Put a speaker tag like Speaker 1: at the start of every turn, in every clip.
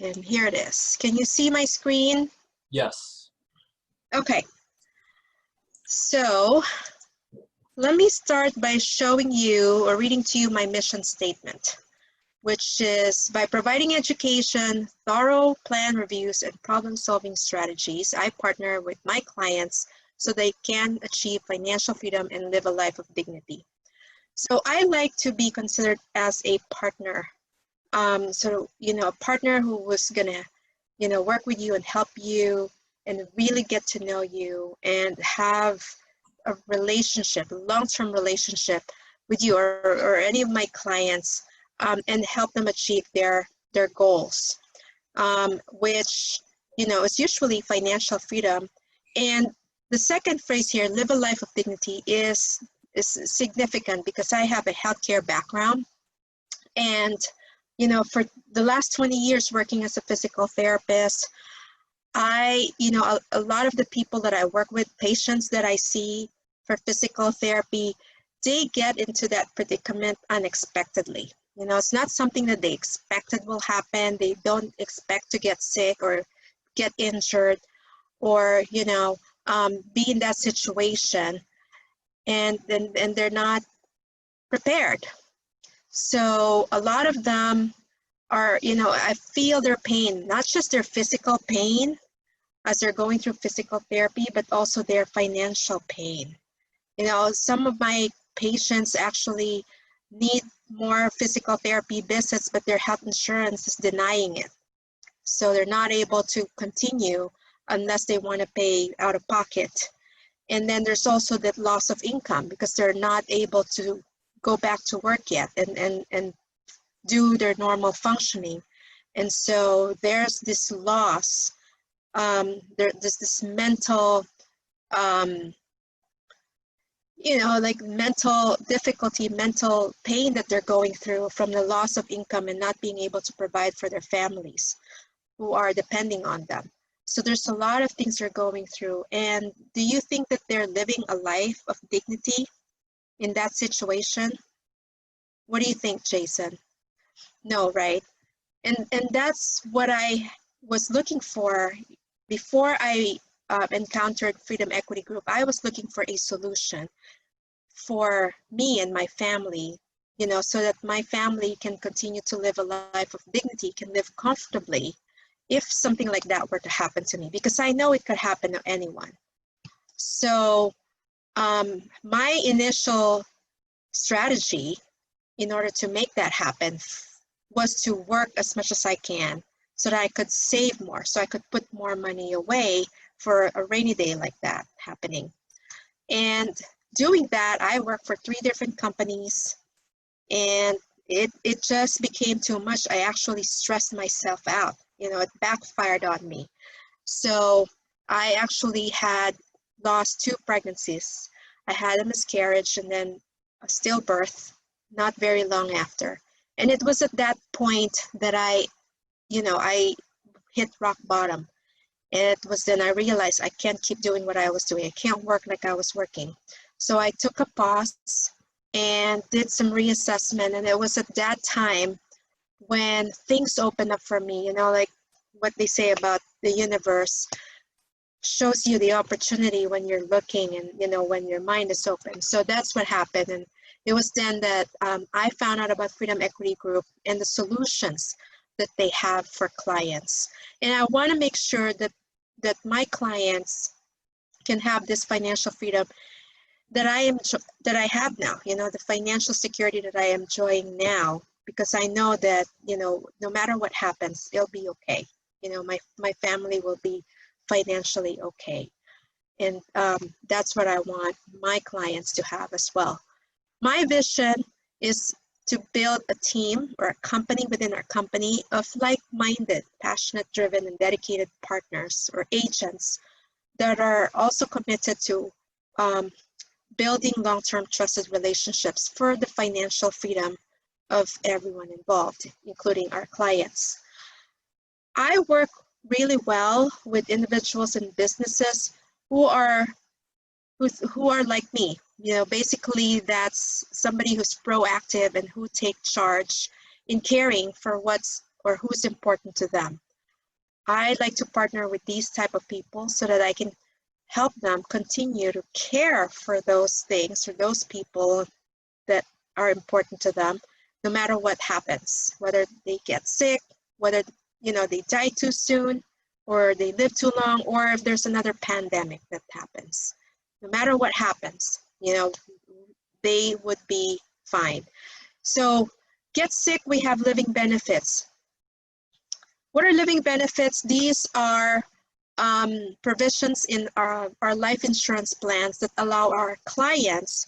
Speaker 1: And here it is. Can you see my screen?
Speaker 2: Yes.
Speaker 1: Okay. So let me start by showing you or reading to you my mission statement, which is by providing education, thorough plan reviews, and problem-solving strategies, I partner with my clients so they can achieve financial freedom and live a life of dignity. So I like to be considered as a partner. So, a partner who was gonna, work with you and help you and really get to know you and have a relationship, a long-term relationship with you or any of my clients, and help them achieve their goals, which, is usually financial freedom. And the second phrase here, live a life of dignity, is significant because I have a healthcare background. And, for the last 20 years working as a physical therapist, a lot of the people that I work with, patients that I see for physical therapy, they get into that predicament unexpectedly. It's not something that they expected will happen. They don't expect to get sick or get injured or, be in that situation. And they're not prepared. So a lot of them are, I feel their pain, not just their physical pain as they're going through physical therapy, but also their financial pain. Some of my patients actually need more physical therapy visits, but their health insurance is denying it. So they're not able to continue unless they want to pay out of pocket. And then there's also that loss of income because they're not able to go back to work yet and do their normal functioning. And so there's this loss, there's this mental, like mental difficulty, mental pain that they're going through from the loss of income and not being able to provide for their families who are depending on them. So there's a lot of things they're going through. And do you think that they're living a life of dignity in that situation? What do you think, Jason? No, right? And that's what I was looking for before I encountered Freedom Equity Group. I was looking for a solution for me and my family, so that my family can continue to live a life of dignity, can live comfortably if something like that were to happen to me, because I know it could happen to anyone. So my initial strategy in order to make that happen was to work as much as I can so that I could save more, so I could put more money away for a rainy day like that happening. And doing that, I worked for 3 different companies, and it just became too much. I actually stressed myself out. It backfired on me. So I actually had lost 2 pregnancies. I had a miscarriage and then a stillbirth not very long after. And it was at that point that I hit rock bottom. It was then I realized I can't keep doing what I was doing. I can't work like I was working. So I took a pause and did some reassessment. And it was at that time when things opened up for me, like what they say about the universe shows you the opportunity when you're looking and, when your mind is open. So that's what happened. And it was then that I found out about Freedom Equity Group and the solutions that they have for clients. And I want to make sure that my clients can have this financial freedom that I have now, the financial security that I am enjoying now, because I know that, no matter what happens, it'll be okay. My family will be financially okay. And that's what I want my clients to have as well. My vision is to build a team or a company within our company of like-minded, passionate, driven, and dedicated partners or agents that are also committed to building long-term trusted relationships for the financial freedom of everyone involved, including our clients. I work really well with individuals and businesses who are like me. Basically that's somebody who's proactive and who take charge in caring for who's important to them. I like to partner with these type of people so that I can help them continue to care for those things or those people that are important to them, no matter what happens, whether they get sick, whether they die too soon, or they live too long, or if there's another pandemic that happens. No matter what happens, they would be fine. So get sick, we have living benefits. What are living benefits? These are provisions in our life insurance plans that allow our clients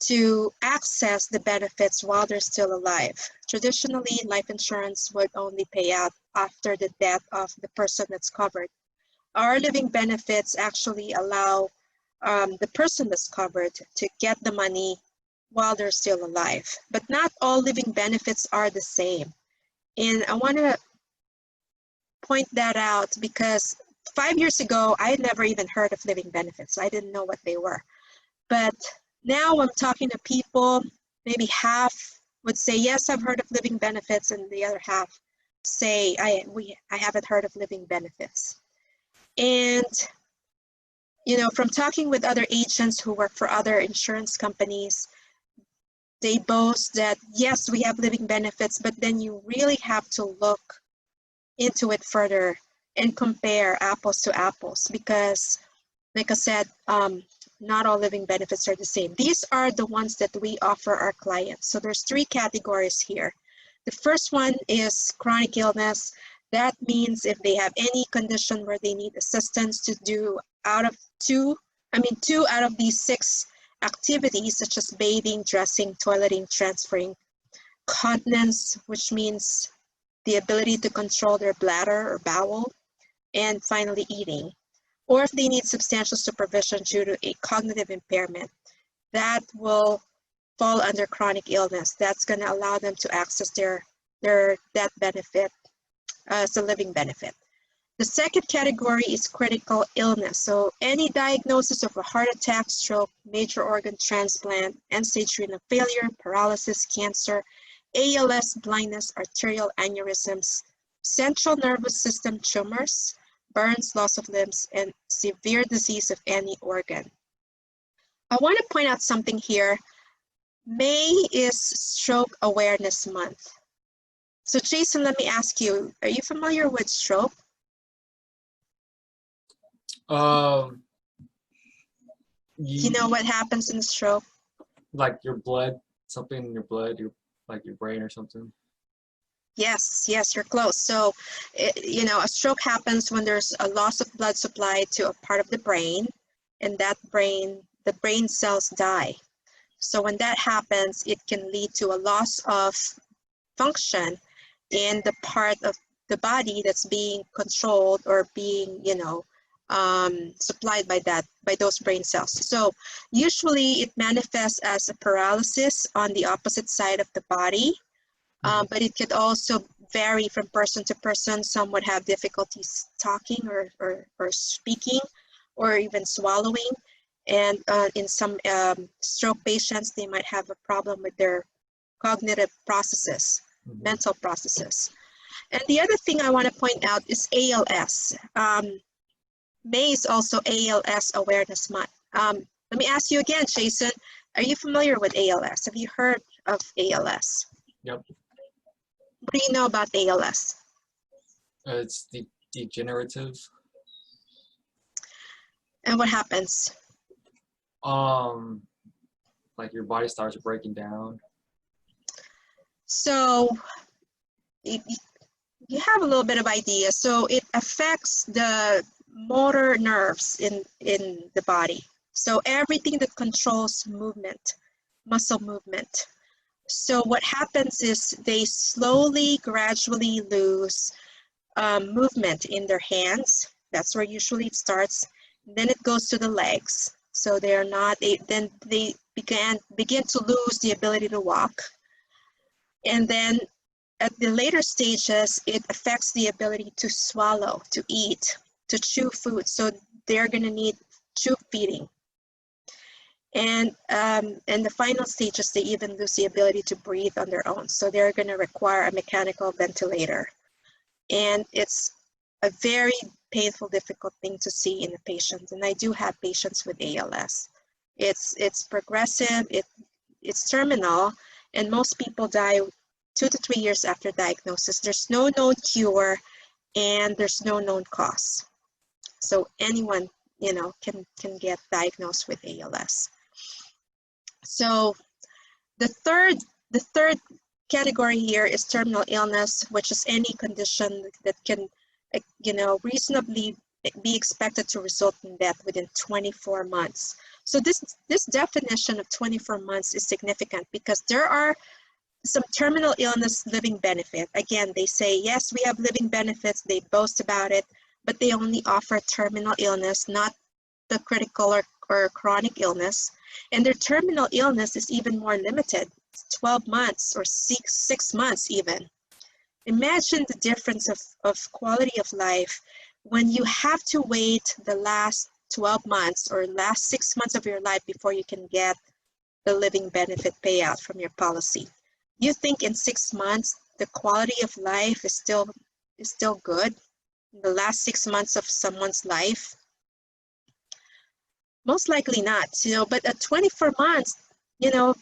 Speaker 1: to access the benefits while they're still alive. Traditionally, life insurance would only pay out after the death of the person that's covered. Our living benefits actually allow the person that's covered to get the money while they're still alive. But not all living benefits are the same. And I want to point that out because 5 years ago, I had never even heard of living benefits. I didn't know what they were. But now I'm talking to people, maybe half would say, yes, I've heard of living benefits, and the other half say, I haven't heard of living benefits. And, from talking with other agents who work for other insurance companies, they boast that, yes, we have living benefits, but then you really have to look into it further and compare apples to apples because, like I said, not all living benefits are the same. These are the ones that we offer our clients. So there's 3 categories here. The first one is chronic illness. That means if they have any condition where they need assistance to do 2 out of these 6 activities, such as bathing, dressing, toileting, transferring, continence, which means the ability to control their bladder or bowel, and finally eating. Or if they need substantial supervision due to a cognitive impairment, that will fall under chronic illness. That's going to allow them to access their death benefit as a living benefit. The second category is critical illness. So any diagnosis of a heart attack, stroke, major organ transplant, end-stage renal failure, paralysis, cancer, ALS, blindness, arterial aneurysms, central nervous system tumors, burns, loss of limbs, and severe disease of any organ. I want to point out something here. May is Stroke Awareness Month. So Jason, let me ask you, are you familiar with stroke? You know what happens in a stroke?
Speaker 2: Like your blood, something in your blood, like your brain or something.
Speaker 1: Yes, you're close. So, a stroke happens when there's a loss of blood supply to a part of the brain, and the brain cells die. So when that happens, it can lead to a loss of function in the part of the body that's being controlled or being, supplied by those brain cells. So usually it manifests as a paralysis on the opposite side of the body. But it could also vary from person to person. Some would have difficulties talking or speaking or even swallowing. And in some stroke patients, they might have a problem with their cognitive processes, mental processes. And the other thing I want to point out is ALS. May is also ALS Awareness Month. Let me ask you again, Jason, are you familiar with ALS? Have you heard of ALS?
Speaker 2: Yep.
Speaker 1: What do you know about ALS?
Speaker 2: It's degenerative.
Speaker 1: And what happens?
Speaker 2: Like your body starts breaking down.
Speaker 1: So you have a little bit of idea. So it affects the motor nerves in the body. So everything that controls movement, muscle movement. So what happens is they slowly, gradually lose movement in their hands. That's where usually it starts. Then it goes to the legs. So they're not, then they begin to lose the ability to walk. And then at the later stages, it affects the ability to swallow, to eat, to chew food. So they're going to need tube feeding. And in the final stages, they even lose the ability to breathe on their own. So they're going to require a mechanical ventilator. And it's a very painful, difficult thing to see in a patient. And I do have patients with ALS. It's progressive, it's terminal, and most people die 2 to 3 years after diagnosis. There's no known cure, and there's no known cause. So anyone, you know, can get diagnosed with ALS. So the third category here is terminal illness, which is any condition that can, you know, reasonably be expected to result in death within 24 months. So this definition of 24 months is significant because there are some terminal illness living benefit. Again, they say, yes, we have living benefits, they boast about it, but they only offer terminal illness, not the critical or chronic illness. And their terminal illness is even more limited, 12 months or six months even. Imagine the difference of quality of life when you have to wait the last 12 months or last 6 months of your life before you can get the living benefit payout from your policy. You think in 6 months the quality of life is still good? The last 6 months of someone's life? Most likely not, you know, but at 24 months, you know,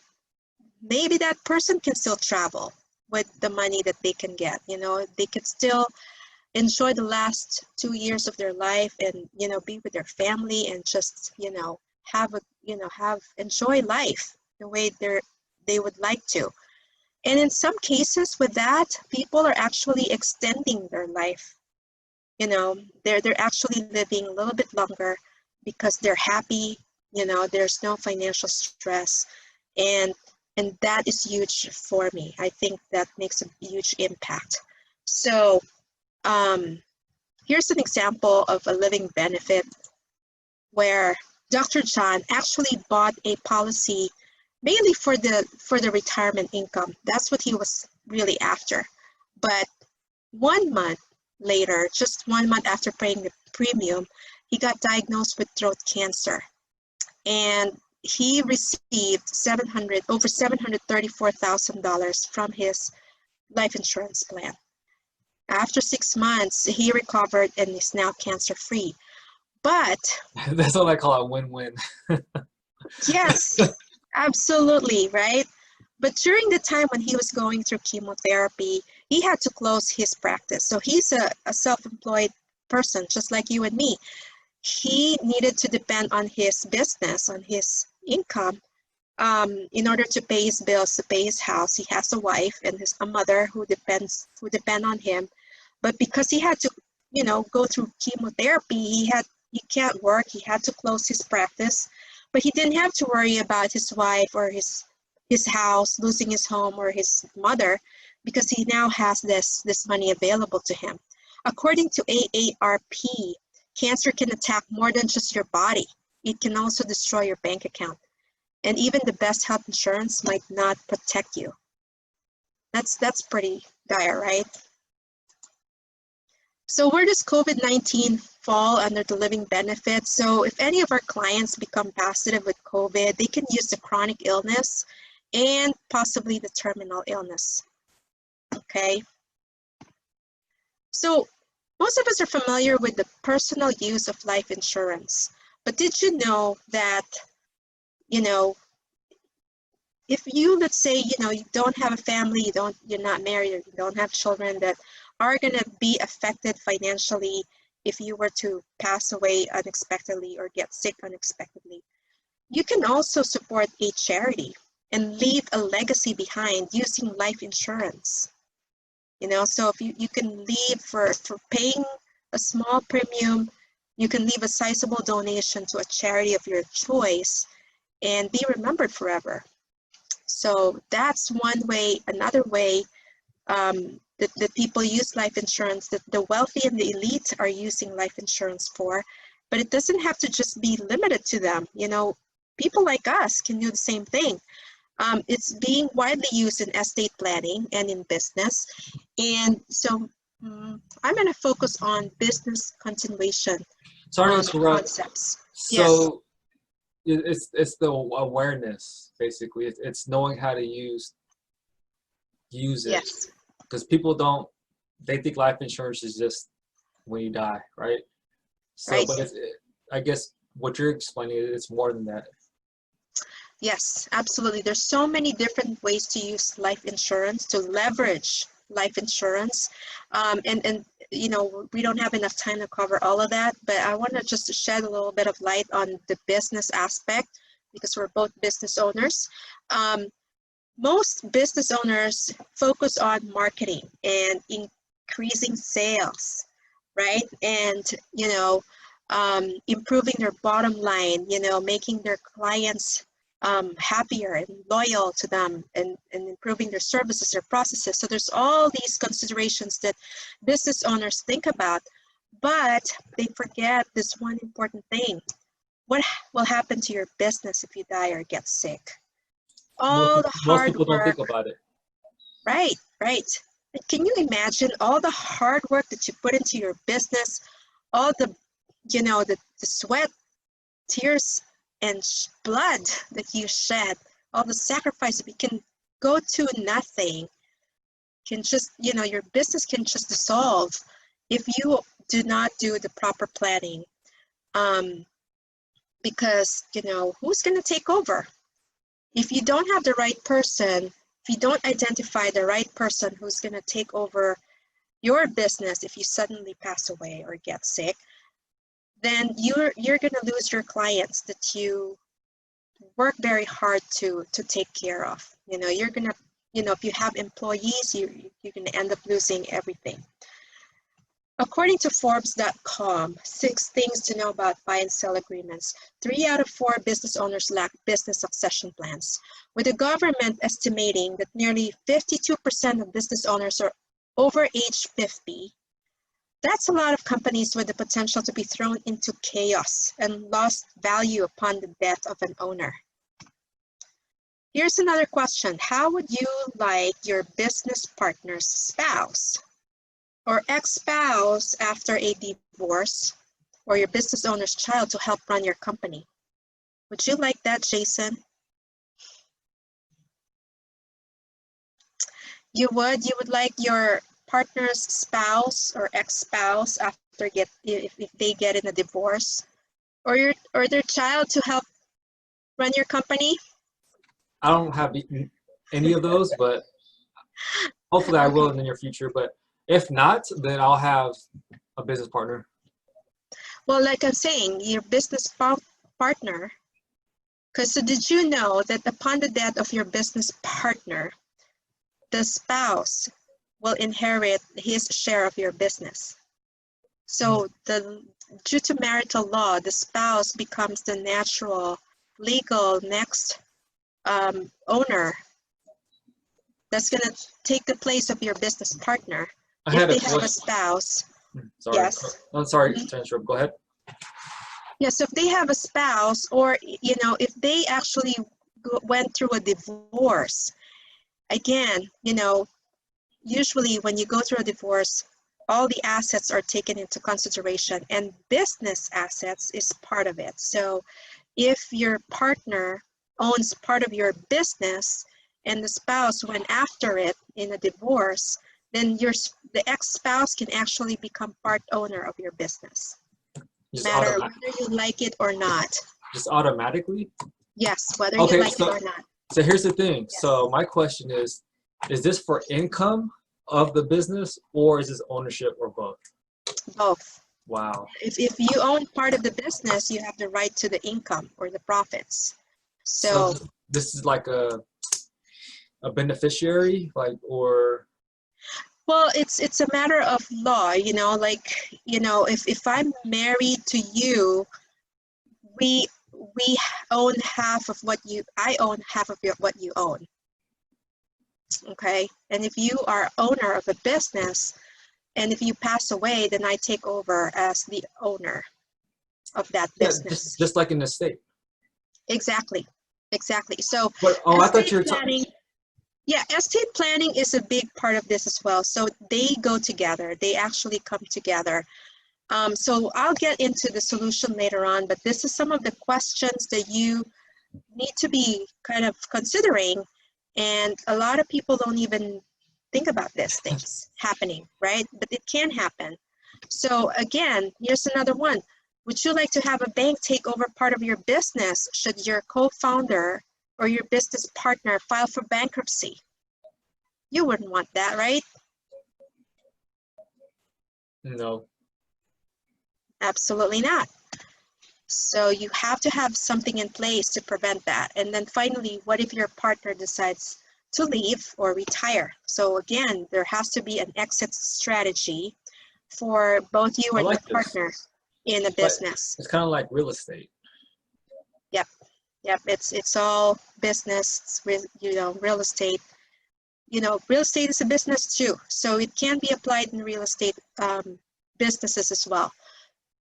Speaker 1: maybe that person can still travel with the money that they can get, you know, they could still enjoy the last 2 years of their life and, you know, be with their family and just, you know, enjoy life the way they would like to. And in some cases with that, people are actually extending their life. You know, they're actually living a little bit longer because they're happy, you know, there's no financial stress. And that is huge for me. I think that makes a huge impact. So here's an example of a living benefit where Dr. John actually bought a policy mainly for the retirement income. That's what he was really after. But 1 month later, just 1 month after paying the premium, he got diagnosed with throat cancer. And he received over $734,000 from his life insurance plan. After 6 months, he recovered and is now cancer-free. But
Speaker 2: that's what I call a win-win.
Speaker 1: yes, absolutely, right? But during the time when he was going through chemotherapy, he had to close his practice. So he's a self-employed person, just like you and me. He needed to depend on his business, on his income, in order to pay his bills, to pay his house. He has a wife and a mother who depend on him. But because he had to, you know, go through chemotherapy, he can't work. He had to close his practice. But he didn't have to worry about his wife or his house, losing his home, or his mother, because he now has this money available to him. According to AARP, cancer can attack more than just your body. It can also destroy your bank account. And even the best health insurance might not protect you. That's pretty dire, right? So where does COVID-19 fall under the living benefits? So if any of our clients become positive with COVID, they can use the chronic illness and possibly the terminal illness, okay? So most of us are familiar with the personal use of life insurance, but did you know that, you know, if you, let's say, you know, you don't have a family, you're not married, or you don't have children that are going to be affected financially if you were to pass away unexpectedly or get sick unexpectedly, you can also support a charity and leave a legacy behind using life insurance. You know, so if you can leave for paying a small premium, you can leave a sizable donation to a charity of your choice and be remembered forever. So that's one way. Another way that people use life insurance, that the wealthy and the elite are using life insurance for, but it doesn't have to just be limited to them. You know, people like us can do the same thing. It's being widely used in estate planning and in business. And so I'm going to focus on business continuation.
Speaker 2: Sorry to interrupt.
Speaker 1: Concepts.
Speaker 2: So yes. It's the awareness, basically. It's knowing how to use it.
Speaker 1: Yes.
Speaker 2: Because people they think life insurance is just when you die, right? So,
Speaker 1: right?
Speaker 2: but I guess what you're explaining is more than that.
Speaker 1: Yes, absolutely. There's so many different ways to use life insurance, to leverage life insurance. And you know, we don't have enough time to cover all of that, but I want to just shed a little bit of light on the business aspect because we're both business owners. Most business owners focus on marketing and increasing sales, right? And, you know, improving their bottom line, you know, making their clients happier and loyal to them, and improving their services, their processes. So there's all these considerations that business owners think about, but they forget this one important thing. What will happen to your business if you die or get sick? All the
Speaker 2: Most
Speaker 1: hard
Speaker 2: people don't
Speaker 1: work,
Speaker 2: think about it.
Speaker 1: right, right. And can you imagine all the hard work that you put into your business, all the, you know, the sweat, tears, and blood that you shed, all the sacrifice that can go to nothing, can just, you know, your business can just dissolve if you do not do the proper planning. Because, you know, who's going to take over? If you don't have the right person, if you don't identify the right person who's going to take over your business if you suddenly pass away or get sick, then you're going to lose your clients that you work very hard to take care of. You know, you're going to, you know, if you have employees, you're going to end up losing everything. According to Forbes.com, 6 things to know about buy and sell agreements. 3 out of 4 business owners lack business succession plans, with the government estimating that nearly 52% of business owners are over age 50. That's a lot of companies with the potential to be thrown into chaos and lost value upon the death of an owner. Here's another question. How would you like your business partner's spouse or ex-spouse after a divorce, or your business owner's child to help run your company? Would you like that, Jason? You would like your partner's spouse or ex-spouse after if they get in a divorce, or their child to help run your company?
Speaker 2: I don't have any of those, but hopefully I will in the near future. But if not, then I'll have a business partner.
Speaker 1: Well, like I'm saying, your business partner, because so did you know that upon the death of your business partner, the spouse will inherit his share of your business? So due to marital law, the spouse becomes the natural, legal next owner that's going to take the place of your business partner if they have a spouse.
Speaker 2: Sorry.
Speaker 1: Yes.
Speaker 2: I'm sorry to interrupt. Go ahead.
Speaker 1: Yes, if they have a spouse, or, you know, if they actually went through a divorce, again, you know, usually when you go through a divorce, all the assets are taken into consideration, and business assets is part of it. So if your partner owns part of your business and the spouse went after it in a divorce, then the ex-spouse can actually become part owner of your business, matter whether you like it or not.
Speaker 2: Just automatically?
Speaker 1: Yes, whether you like it or not.
Speaker 2: So here's the thing.
Speaker 1: Yes.
Speaker 2: So my question is this for income of the business, or is this ownership, or both?
Speaker 1: Both.
Speaker 2: Wow.
Speaker 1: If you own part of the business, you have the right to the income or the profits. So
Speaker 2: this is like a beneficiary, like, or?
Speaker 1: Well, it's a matter of law, you know, like, you know, if I'm married to you, we own half of what I own half of what you own. Okay? And if you are owner of a business, and if you pass away, then I take over as the owner of that business.
Speaker 2: Just like in the state.
Speaker 1: Exactly. So
Speaker 2: I thought you were
Speaker 1: planning. Yeah, estate planning is a big part of this as well. So they go together. They actually come together. So I'll get into the solution later on, but this is some of the questions that you need to be kind of considering. And a lot of people don't even think about these things happening, right? But it can happen. So again, here's another one. Would you like to have a bank take over part of your business should your co-founder or your business partner file for bankruptcy? You wouldn't want that, right?
Speaker 2: No.
Speaker 1: Absolutely not. So you have to have something in place to prevent that. And then finally, what if your partner decides to leave or retire? So again, there has to be an exit strategy for both you
Speaker 2: I
Speaker 1: and your
Speaker 2: like this.
Speaker 1: partner in a business.
Speaker 2: It's kind of like real estate.
Speaker 1: Yep. Yep. It's all business with, real estate. Real estate is a business too. So it can be applied in real estate businesses as well,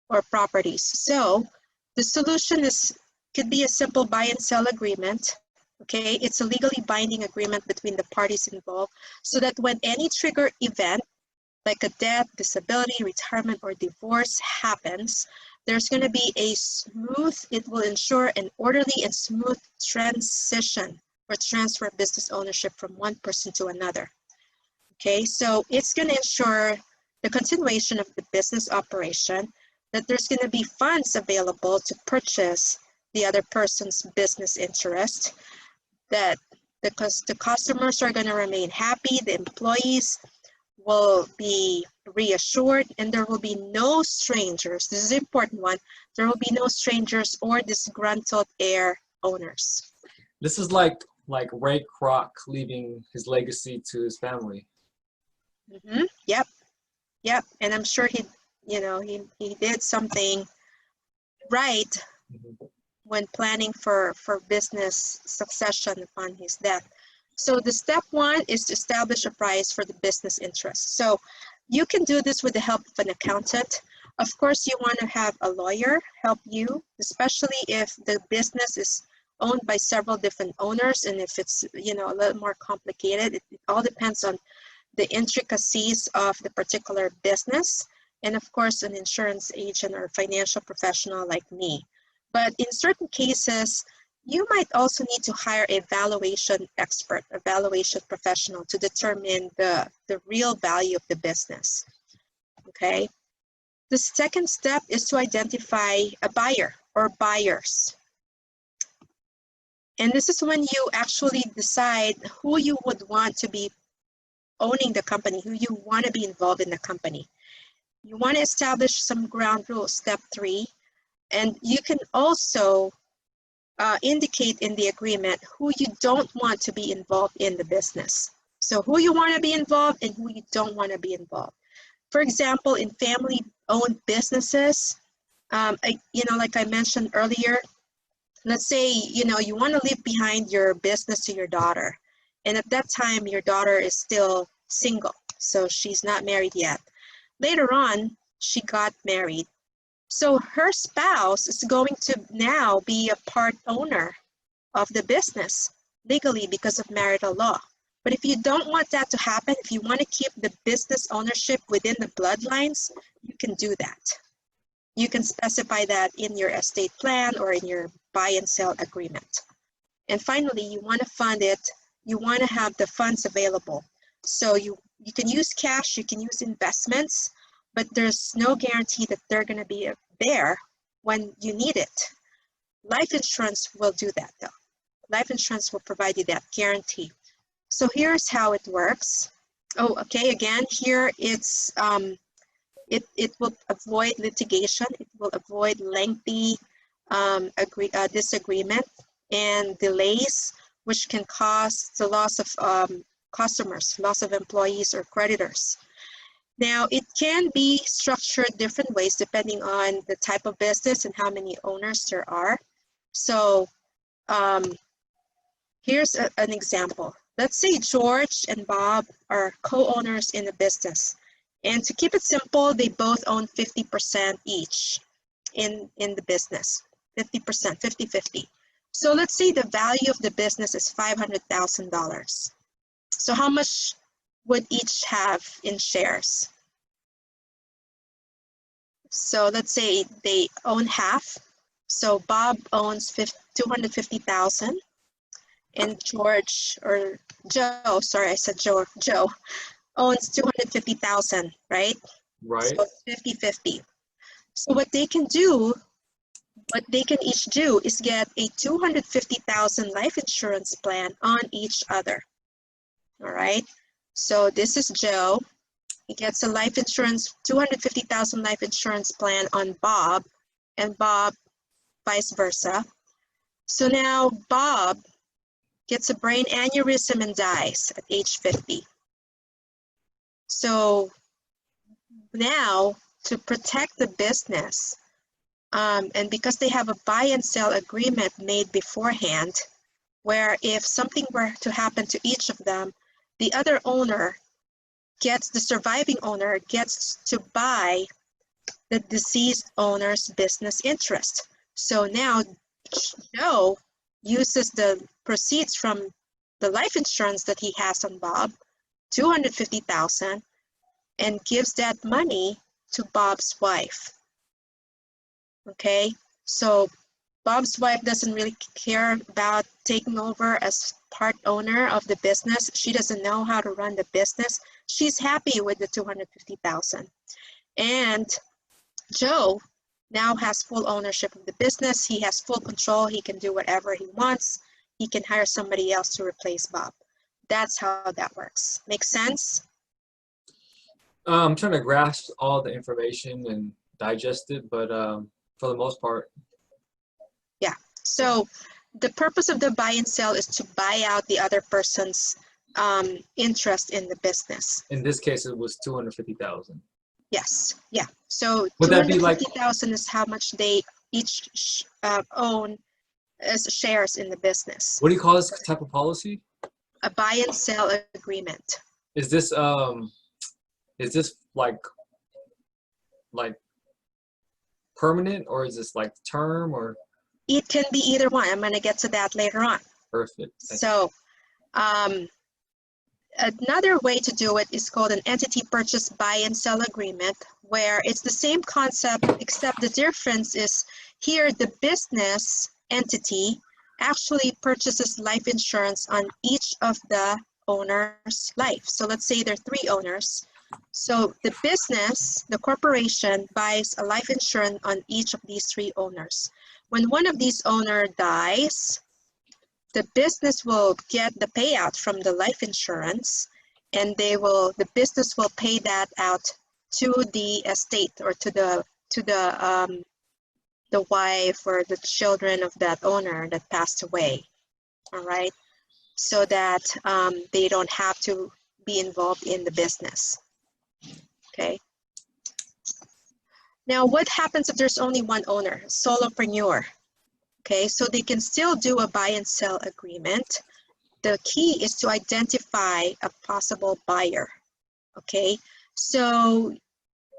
Speaker 1: or properties. So the solution could be a simple buy and sell agreement. Okay, it's a legally binding agreement between the parties involved so that when any trigger event like a death, disability, retirement, or divorce happens, there's going to be it will ensure an orderly and smooth transition or transfer of business ownership from one person to another. Okay, so it's going to ensure the continuation of the business operation, that there's going to be funds available to purchase the other person's business interest, that the customers are going to remain happy, the employees will be reassured, and there will be no strangers. This is an important one. There will be no strangers or disgruntled heir owners.
Speaker 2: This is like Ray Kroc leaving his legacy to his family.
Speaker 1: Mm-hmm. Yep. Yep. And I'm sure he did something right when planning for business succession upon his death. So the step one is to establish a price for the business interest. So you can do this with the help of an accountant. Of course, you want to have a lawyer help you, especially if the business is owned by several different owners, and if it's a little more complicated. It all depends on the intricacies of the particular business, and of course an insurance agent or financial professional like me. But in certain cases, you might also need to hire a valuation expert, a valuation professional to determine the real value of the business. Okay. The second step is to identify a buyer or buyers. And this is when you actually decide who you would want to be owning the company, who you want to be involved in the company. You want to establish some ground rules, step 3, and you can also indicate in the agreement who you don't want to be involved in the business. So who you want to be involved and who you don't want to be involved. For example, in family-owned businesses, like I mentioned earlier, let's say, you want to leave behind your business to your daughter. And at that time, your daughter is still single, so she's not married yet. Later on, she got married. So her spouse is going to now be a part owner of the business legally because of marital law. But if you don't want that to happen, if you want to keep the business ownership within the bloodlines, you can do that. You can specify that in your estate plan or in your buy and sell agreement. And finally, you want to fund it. You want to have the funds available. So you can use cash, you can use investments, but there's no guarantee that they're going to be there when you need it. Life insurance will do that though. Life insurance will provide you that guarantee. So here's how it works. Oh, okay, again, here it's, it will avoid litigation. It will avoid lengthy disagreement and delays, which can cause the loss of customers, loss of employees or creditors. Now, it can be structured different ways depending on the type of business and how many owners there are. So here's an example. Let's say George and Bob are co-owners in a business. And to keep it simple, they both own 50% each in the business, 50%, 50-50. So let's say the value of the business is $500,000. So how much would each have in shares? So let's say they own half. So Bob owns 250,000, and George, or Joe, sorry, I said Joe owns 250,000, right?
Speaker 2: Right.
Speaker 1: So it's 50-50. So what they can each do is get a $250,000 life insurance plan on each other. All right. So this is Joe. He gets a life insurance, $250,000 life insurance plan on Bob, and Bob vice versa. So now Bob gets a brain aneurysm and dies at age 50. So now, to protect the business, and because they have a buy and sell agreement made beforehand, where if something were to happen to each of them, the other owner the surviving owner gets to buy the deceased owner's business interest. So now Joe uses the proceeds from the life insurance that he has on Bob, $250,000, and gives that money to Bob's wife. Okay, so Bob's wife doesn't really care about taking over as part owner of the business. She doesn't know how to run the business. She's happy with the $250,000. And Joe now has full ownership of the business. He has full control. He can do whatever he wants. He can hire somebody else to replace Bob. That's how that works. Make sense?
Speaker 2: I'm trying to grasp all the information and digest it, but for the most part.
Speaker 1: Yeah. So the purpose of the buy and sell is to buy out the other person's interest in the business.
Speaker 2: In this case, it was 250,000.
Speaker 1: Yes. Yeah. So
Speaker 2: Would that be like
Speaker 1: 250,000 is how much they each own as shares in the business.
Speaker 2: What do you call this type of policy?
Speaker 1: A buy and sell agreement.
Speaker 2: Is this like permanent, or is this like term, or?
Speaker 1: It can be either one. I'm going to get to that later on.
Speaker 2: Perfect.
Speaker 1: So another way to do it is called an entity purchase buy and sell agreement, where it's the same concept, except the difference is here the business entity actually purchases life insurance on each of the owner's life. So let's say there are 3 owners. So the business, the corporation, buys a life insurance on each of these 3 owners. When one of these owners dies, the business will get the payout from the life insurance, and the business will pay that out to the estate, or to the wife or the children of that owner that passed away. All right, so that they don't have to be involved in the business. Okay. Now, what happens if there's only one owner, solopreneur? Okay, so they can still do a buy and sell agreement. The key is to identify a possible buyer. Okay, so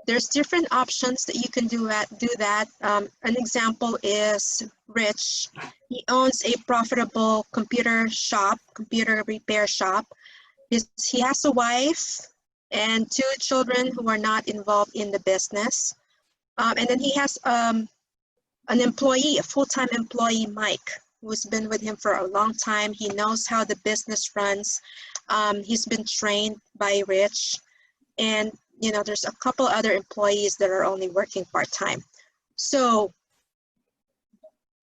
Speaker 1: there's different options that you can do that. An example is Rich. He owns a profitable computer repair shop. He has a wife and 2 children who are not involved in the business. And then he has an employee, a full-time employee, Mike, who's been with him for a long time. He knows how the business runs. He's been trained by Rich. And, you know, there's a couple other employees that are only working part-time. So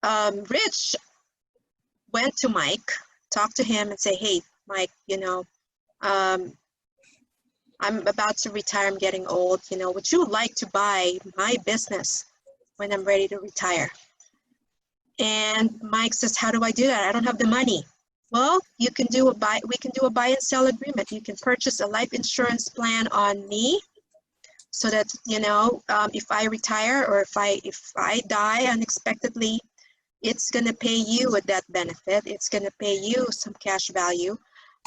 Speaker 1: Rich went to Mike, talked to him and say, hey, Mike, you know, I'm about to retire, I'm getting old, you know, would you like to buy my business when I'm ready to retire? And Mike says, how do I do that? I don't have the money. Well, we can do a buy and sell agreement. You can purchase a life insurance plan on me, so that, you know, if I retire or if I die unexpectedly, it's going to pay you a death benefit. It's going to pay you some cash value.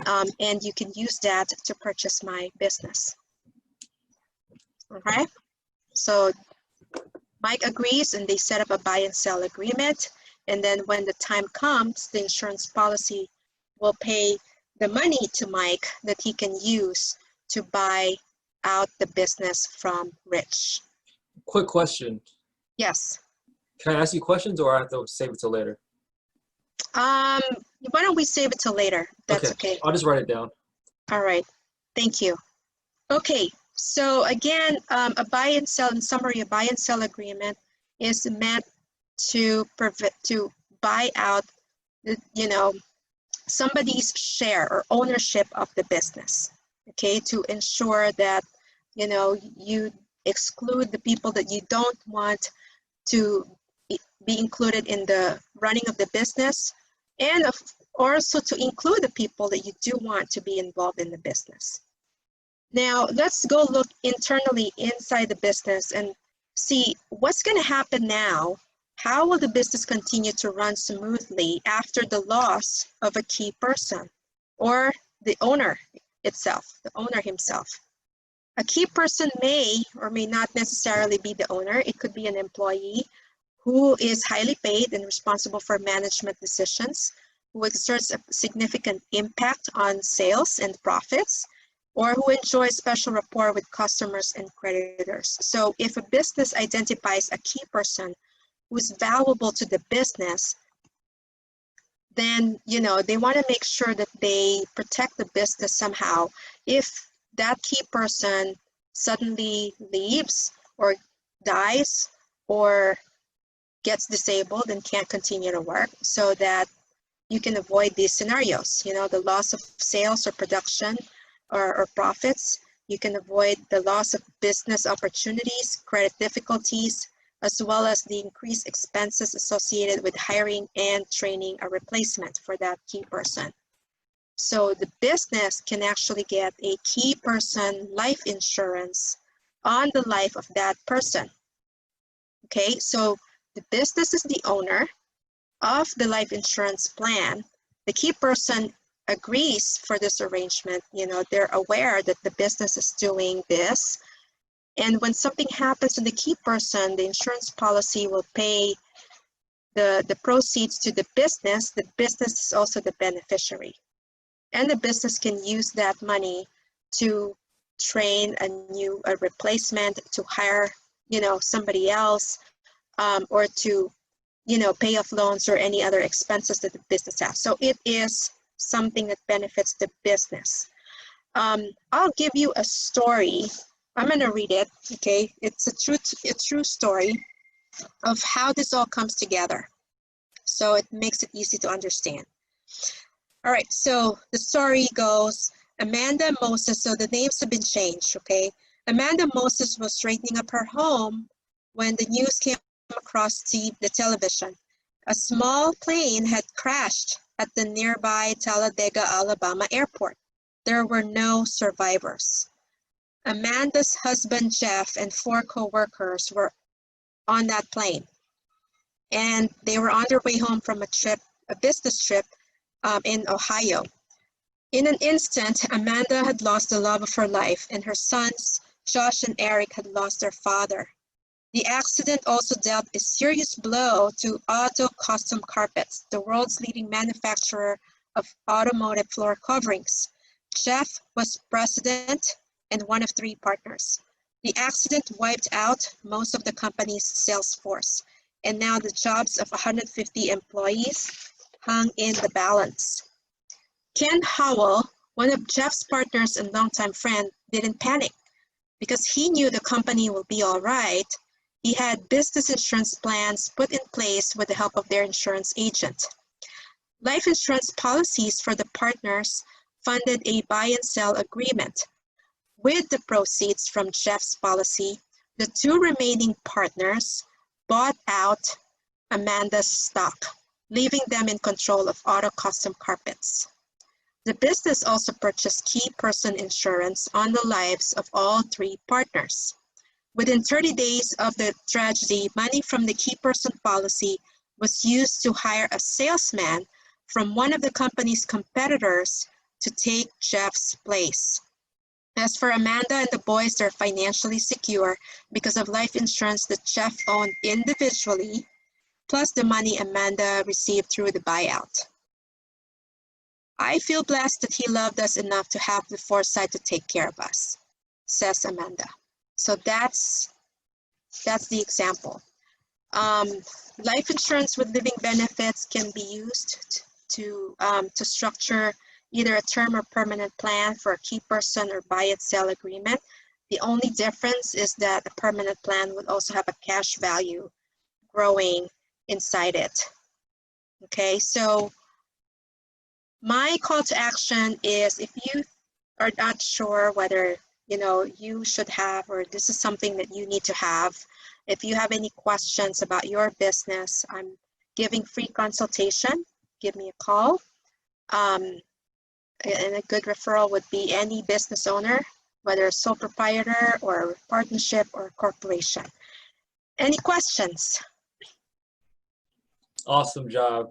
Speaker 1: And you can use that to purchase my business. Okay, so Mike agrees, and they set up a buy and sell agreement. And then when the time comes, the insurance policy will pay the money to Mike that he can use to buy out the business from Rich.
Speaker 2: Quick question.
Speaker 1: Yes.
Speaker 2: Can I ask you questions, or I have to save it till later?
Speaker 1: Why don't we save it till later? That's okay.
Speaker 2: I'll just write it down.
Speaker 1: All right. Thank you. Okay. So again, a buy and sell, in summary, a buy and sell agreement is meant to buy out, somebody's share or ownership of the business. Okay, to ensure that you exclude the people that you don't want to be included in the running of the business, and also to include the people that you do want to be involved in the business. Now, let's go look internally inside the business and see what's going to happen now. How will the business continue to run smoothly after the loss of a key person or the owner itself, the owner himself? A key person may or may not necessarily be the owner. It could be an employee who is highly paid and responsible for management decisions, who exerts a significant impact on sales and profits, or who enjoys special rapport with customers and creditors. So if a business identifies a key person who's valuable to the business, then they want to make sure that they protect the business somehow. If that key person suddenly leaves or dies or gets disabled and can't continue to work, so that you can avoid these scenarios, the loss of sales or production or profits. You can avoid the loss of business opportunities, credit difficulties, as well as the increased expenses associated with hiring and training a replacement for that key person. So the business can actually get a key person life insurance on the life of that person. Okay, so the business is the owner of the life insurance plan. The key person agrees for this arrangement. They're aware that the business is doing this. And when something happens to the key person, the insurance policy will pay the proceeds to the business. The business is also the beneficiary. And the business can use that money to train a replacement, to hire, somebody else, or to, pay off loans or any other expenses that the business has. So it is something that benefits the business. I'll give you a story. I'm going to read it, okay? It's a true story of how this all comes together. So it makes it easy to understand. All right, so the story goes, Amanda Moses, so the names have been changed, okay? Amanda Moses was straightening up her home when the news came across the television. A small plane had crashed at the nearby Talladega, Alabama airport. There were no survivors. Amanda's husband, Jeff, and 4 co-workers were on that plane. And they were on their way home from a business trip in Ohio. In an instant, Amanda had lost the love of her life, and her sons, Josh and Eric, had lost their father. The accident also dealt a serious blow to Auto Custom Carpets, the world's leading manufacturer of automotive floor coverings. Jeff was president and one of 3 partners. The accident wiped out most of the company's sales force, and now the jobs of 150 employees hung in the balance. Ken Howell, one of Jeff's partners and longtime friend, didn't panic because he knew the company will be all right. He had business insurance plans put in place with the help of their insurance agent. Life insurance policies for the partners funded a buy and sell agreement. With the proceeds from Jeff's policy, the 2 remaining partners bought out Amanda's stock, leaving them in control of Auto Custom Carpets. The business also purchased key person insurance on the lives of all 3 partners. Within 30 days of the tragedy, money from the key person policy was used to hire a salesman from one of the company's competitors to take Jeff's place. As for Amanda and the boys, they're financially secure because of life insurance that Jeff owned individually, plus the money Amanda received through the buyout. I feel blessed that he loved us enough to have the foresight to take care of us, says Amanda. So that's the example. Life insurance with living benefits can be used to structure either a term or permanent plan for a key person or buy and sell agreement. The only difference is that a permanent plan would also have a cash value growing inside it. Okay, so my call to action is, if you are not sure whether you should have, or this is something that you need to have, if you have any questions about your business, I'm giving free consultation. Give me a call. And a good referral would be any business owner, whether a sole proprietor or a partnership or a corporation. Any questions?
Speaker 2: Awesome job.